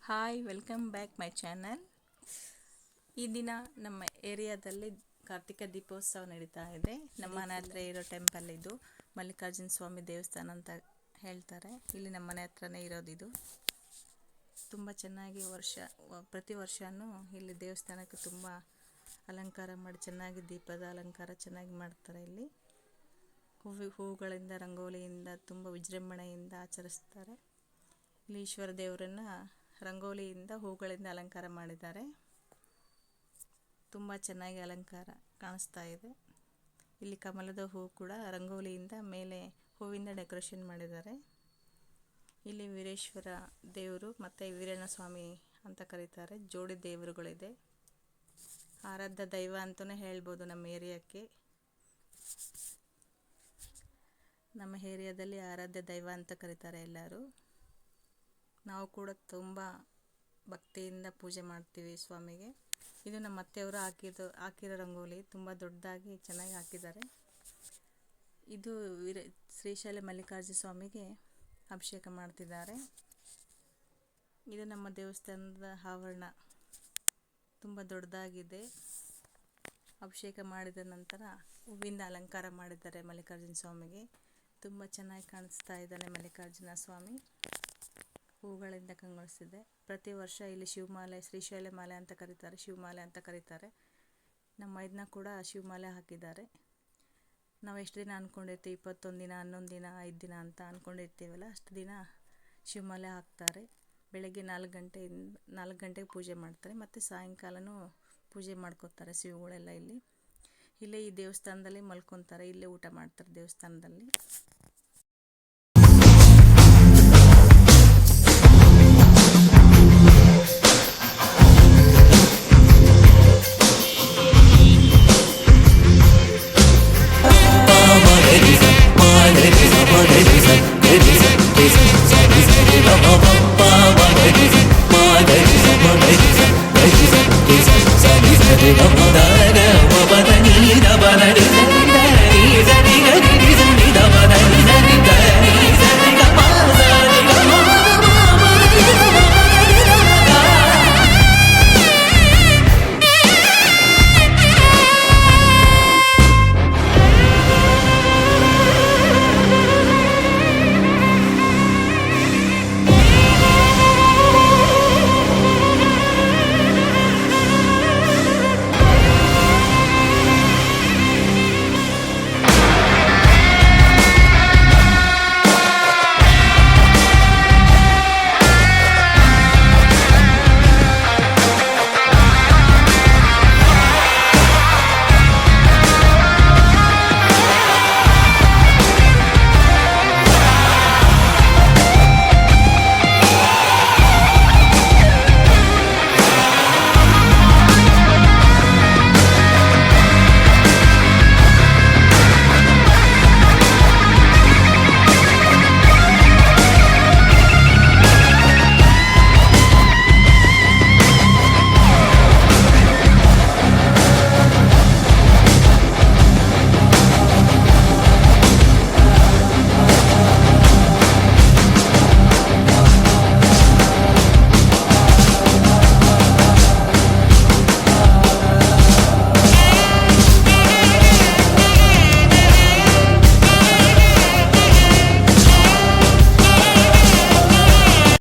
Hi, welcome back my channel. ಈ ದಿನ ನಮ್ಮ ಏರಿಯಾದಲ್ಲಿ ಕಾರ್ತಿಕ ದೀಪೋತ್ಸವ ನಡೀತಾ ಇದೆ. ನಮ್ಮ ಮನೆ ಹತ್ರ ಇರೋ ಟೆಂಪಲ್ ಇದು ಮಲ್ಲಿಕಾರ್ಜುನ ಸ್ವಾಮಿ ದೇವಸ್ಥಾನ ಅಂತ ಹೇಳ್ತಾರೆ. ಇಲ್ಲಿ ನಮ್ಮ ಮನೆ ಹತ್ರನೇ ಇರೋದಿದು. ತುಂಬ ಚೆನ್ನಾಗಿ ಪ್ರತಿ ವರ್ಷವೂ ಇಲ್ಲಿ ದೇವಸ್ಥಾನಕ್ಕೆ ತುಂಬ ಅಲಂಕಾರ ಮಾಡಿ ಚೆನ್ನಾಗಿ ದೀಪದ ಅಲಂಕಾರ ಚೆನ್ನಾಗಿ ಮಾಡ್ತಾರೆ. ಇಲ್ಲಿ ಹೂಗಳಿಂದ ರಂಗೋಲಿಯಿಂದ ತುಂಬ ವಿಜೃಂಭಣೆಯಿಂದ ಆಚರಿಸ್ತಾರೆ. ಇಲ್ಲಿ ಈಶ್ವರ ದೇವರನ್ನು ರಂಗೋಲಿಯಿಂದ ಹೂಗಳಿಂದ ಅಲಂಕಾರ ಮಾಡಿದ್ದಾರೆ. ತುಂಬ ಚೆನ್ನಾಗಿ ಅಲಂಕಾರ ಕಾಣಿಸ್ತಾ ಇದೆ. ಇಲ್ಲಿ ಕಮಲದ ಹೂ ಕೂಡ ರಂಗೋಲಿಯಿಂದ ಮೇಲೆ ಹೂವಿಂದ ಡೆಕೋರೇಷನ್ ಮಾಡಿದ್ದಾರೆ. ಇಲ್ಲಿ ವೀರೇಶ್ವರ ದೇವರು ಮತ್ತು ವೀರಣ್ಣ ಸ್ವಾಮಿ ಅಂತ ಕರೀತಾರೆ. ಜೋಡಿ ದೇವರುಗಳಿದೆ. ಆರಾಧ್ಯ ದೈವ ಅಂತಲೇ ಹೇಳ್ಬೋದು ನಮ್ಮ ಏರಿಯಾಕ್ಕೆ. ನಮ್ಮ ಏರಿಯಾದಲ್ಲಿ ಆರಾಧ್ಯ ದೈವ ಅಂತ ಕರೀತಾರೆ ಎಲ್ಲರೂ. ನಾವು ಕೂಡ ತುಂಬ ಭಕ್ತಿಯಿಂದ ಪೂಜೆ ಮಾಡ್ತೀವಿ ಸ್ವಾಮಿಗೆ. ಇದು ನಮ್ಮ ಅತ್ತೆಯವರು ಹಾಕಿರೋ ರಂಗೋಲಿ ತುಂಬ ದೊಡ್ಡದಾಗಿ ಚೆನ್ನಾಗಿ ಹಾಕಿದ್ದಾರೆ. ಇದು ಶ್ರೀಶೈಲ ಮಲ್ಲಿಕಾರ್ಜುನ ಸ್ವಾಮಿಗೆ ಅಭಿಷೇಕ ಮಾಡ್ತಿದ್ದಾರೆ. ಇದು ನಮ್ಮ ದೇವಸ್ಥಾನದ ಆವರಣ ತುಂಬ ದೊಡ್ಡದಾಗಿದೆ. ಅಭಿಷೇಕ ಮಾಡಿದ ನಂತರ ಹೂವಿಂದ ಅಲಂಕಾರ ಮಾಡಿದ್ದಾರೆ ಮಲ್ಲಿಕಾರ್ಜುನ ಸ್ವಾಮಿಗೆ. ತುಂಬ ಚೆನ್ನಾಗಿ ಕಾಣಿಸ್ತಾ ಇದ್ದಾನೆ ಮಲ್ಲಿಕಾರ್ಜುನ ಸ್ವಾಮಿ. ಹೂಗಳಿಂದ ಕಂಗೊಳಿಸಿದೆ. ಪ್ರತಿ ವರ್ಷ ಇಲ್ಲಿ ಶಿವಮಾಲೆ, ಶ್ರೀಶೈಲ ಮಾಲೆ ಅಂತ ಕರೀತಾರೆ, ಶಿವಮಾಲೆ ಅಂತ ಕರೀತಾರೆ. ನಮ್ಮ ಇದನ್ನ ಕೂಡ ಶಿವಮಾಲೆ ಹಾಕಿದ್ದಾರೆ. ನಾವು ಎಷ್ಟು ದಿನ ಅಂದ್ಕೊಂಡಿರ್ತೀವಿ, 21 ದಿನ, 11 ದಿನ, 5 ದಿನ ಅಂತ ಅಂದ್ಕೊಂಡಿರ್ತೀವಲ್ಲ, ಅಷ್ಟು ದಿನ ಶಿವಮಾಲೆ ಹಾಕ್ತಾರೆ. ಬೆಳಗ್ಗೆ 4 ಗಂಟೆಗೆ ಪೂಜೆ ಮಾಡ್ತಾರೆ ಮತ್ತು ಸಾಯಂಕಾಲನೂ ಪೂಜೆ ಮಾಡ್ಕೋತಾರೆ ಶಿವಗಳೆಲ್ಲ. ಇಲ್ಲೇ ಈ ದೇವಸ್ಥಾನದಲ್ಲಿ ಮಲ್ಕೊತಾರೆ, ಇಲ್ಲೇ ಊಟ ಮಾಡ್ತಾರೆ ದೇವಸ್ಥಾನದಲ್ಲಿ.